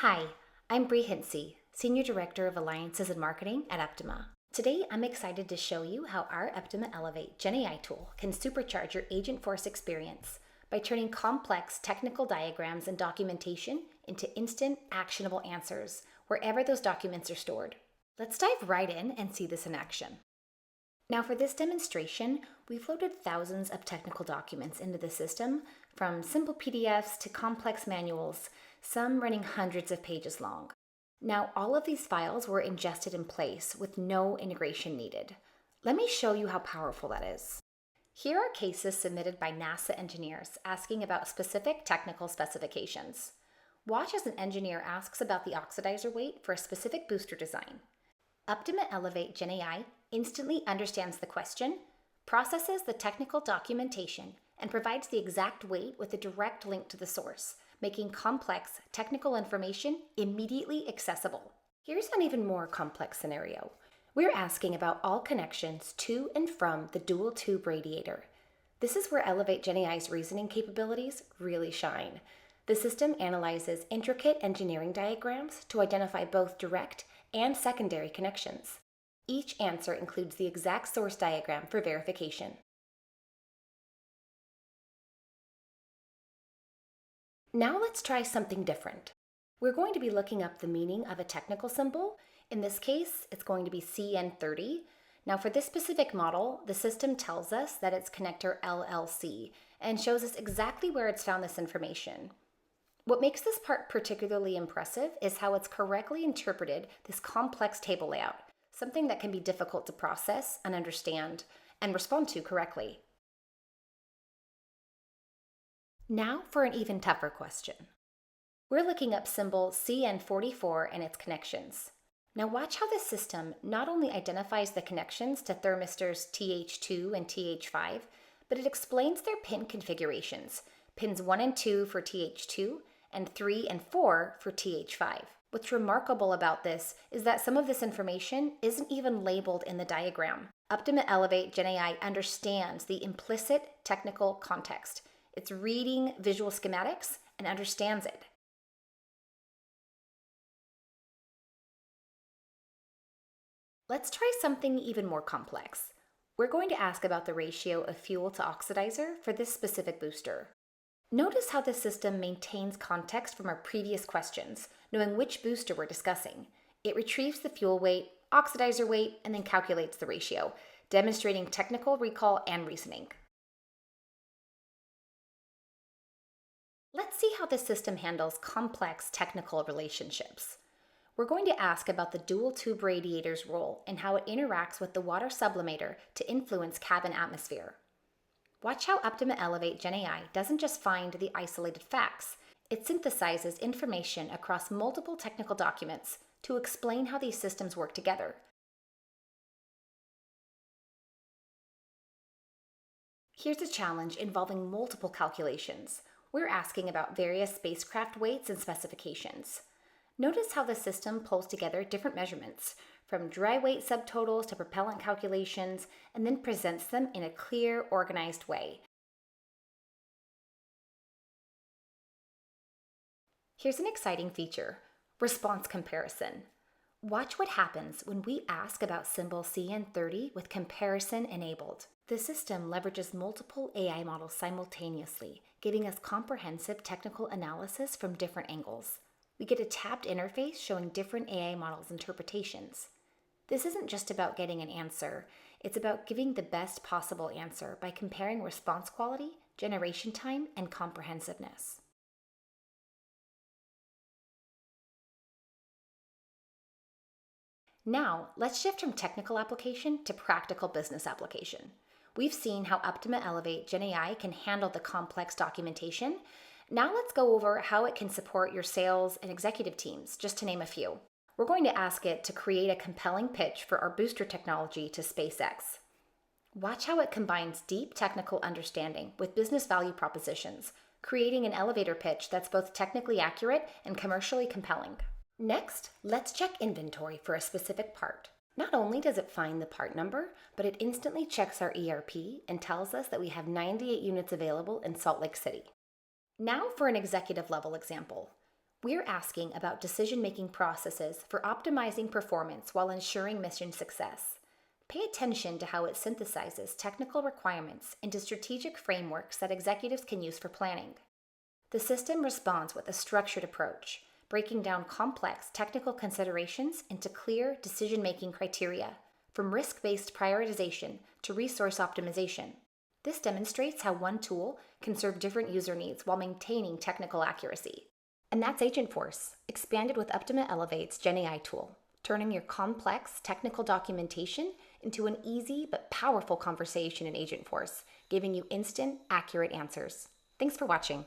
Hi, I'm Bree Hinsey, Senior Director of Alliances and Marketing at Uptima. Today, I'm excited to show you how our AskElevate GenAI tool can supercharge your Agentforce experience by turning complex technical diagrams and documentation into instant, actionable answers wherever those documents are stored. Let's dive right in and see this in action. Now, for this demonstration, we've loaded thousands of technical documents into the system, from simple PDFs to complex manuals, some running hundreds of pages long. Now, all of these files were ingested in place with no integration needed. Let me show you how powerful that is. Here are cases submitted by NASA engineers asking about specific technical specifications. Watch as an engineer asks about the oxidizer weight for a specific booster design. AskElevate GenAI instantly understands the question, processes the technical documentation, and provides the exact weight with a direct link to the source, making complex technical information immediately accessible. Here's an even more complex scenario. We're asking about all connections to and from the dual tube radiator. This is where Elevate GenAI's reasoning capabilities really shine. The system analyzes intricate engineering diagrams to identify both direct and secondary connections. Each answer includes the exact source diagram for verification. Now let's try something different. We're going to be looking up the meaning of a technical symbol. In this case, it's going to be CN30. Now for this specific model, the system tells us that it's connector LLC and shows us exactly where it's found this information. What makes this part particularly impressive is how it's correctly interpreted this complex table layout, something that can be difficult to process and understand and respond to correctly. Now for an even tougher question. We're looking up symbol CN44 and its connections. Now watch how the system not only identifies the connections to thermistors TH2 and TH5, but it explains their pin configurations, pins 1 and 2 for TH2, and 3 and 4 for TH5. What's remarkable about this is that some of this information isn't even labeled in the diagram. AskElevate GenAI understands the implicit technical context. It's reading visual schematics and understands it. Let's try something even more complex. We're going to ask about the ratio of fuel to oxidizer for this specific booster. Notice how the system maintains context from our previous questions, knowing which booster we're discussing. It retrieves the fuel weight, oxidizer weight, and then calculates the ratio, demonstrating technical recall and reasoning. Let's see how the system handles complex technical relationships. We're going to ask about the dual tube radiator's role and how it interacts with the water sublimator to influence cabin atmosphere. Watch how AskElevate GenAI doesn't just find the isolated facts, it synthesizes information across multiple technical documents to explain how these systems work together. Here's a challenge involving multiple calculations. We're asking about various spacecraft weights and specifications. Notice how the system pulls together different measurements, from dry weight subtotals to propellant calculations, and then presents them in a clear, organized way. Here's an exciting feature: response comparison. Watch what happens when we ask about symbol CN30 with comparison enabled. The system leverages multiple AI models simultaneously, giving us comprehensive technical analysis from different angles. We get a tabbed interface showing different AI models' interpretations. This isn't just about getting an answer, it's about giving the best possible answer by comparing response quality, generation time, and comprehensiveness. Now, let's shift from technical application to practical business application. We've seen how AskElevate GenAI can handle the complex documentation. Now let's go over how it can support your sales and executive teams, just to name a few. We're going to ask it to create a compelling pitch for our booster technology to SpaceX. Watch how it combines deep technical understanding with business value propositions, creating an elevator pitch that's both technically accurate and commercially compelling. Next, let's check inventory for a specific part. Not only does it find the part number, but it instantly checks our ERP and tells us that we have 98 units available in Salt Lake City. Now for an executive level example. We're asking about decision-making processes for optimizing performance while ensuring mission success. Pay attention to how it synthesizes technical requirements into strategic frameworks that executives can use for planning. The system responds with a structured approach, breaking down complex technical considerations into clear decision-making criteria, from risk-based prioritization to resource optimization. This demonstrates how one tool can serve different user needs while maintaining technical accuracy. And that's Agentforce, expanded with Uptima Elevate's GenAI tool, turning your complex technical documentation into an easy but powerful conversation in Agentforce, giving you instant, accurate answers. Thanks for watching.